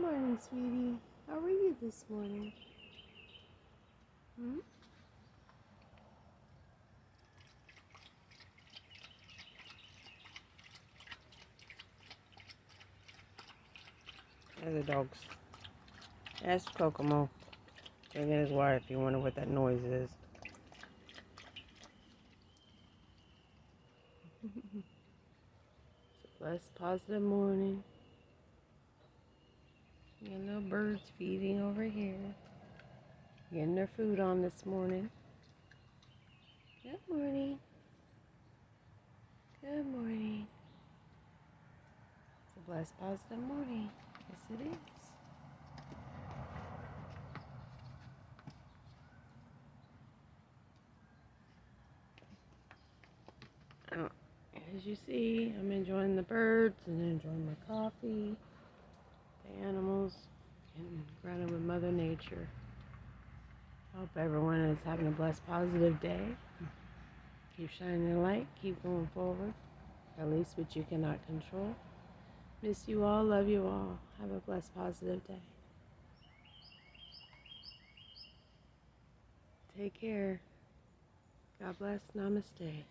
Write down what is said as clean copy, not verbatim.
morning, sweetie. How are you this morning? There's the dogs. Ask Kokomo. Look at his wife. You wonder what that noise is. It's a blessed, positive morning. Your little birds feeding over here. Getting their food on this morning. Good morning. Good morning. It's a blessed, positive morning. Yes, it is. As you see, I'm enjoying the birds and enjoying my coffee, the animals, and grounded with Mother Nature. I hope everyone is having a blessed, positive day. Keep shining your light. Keep going forward. Release what you cannot control. Miss you all. Love you all. Have a blessed, positive day. Take care. God bless. Namaste.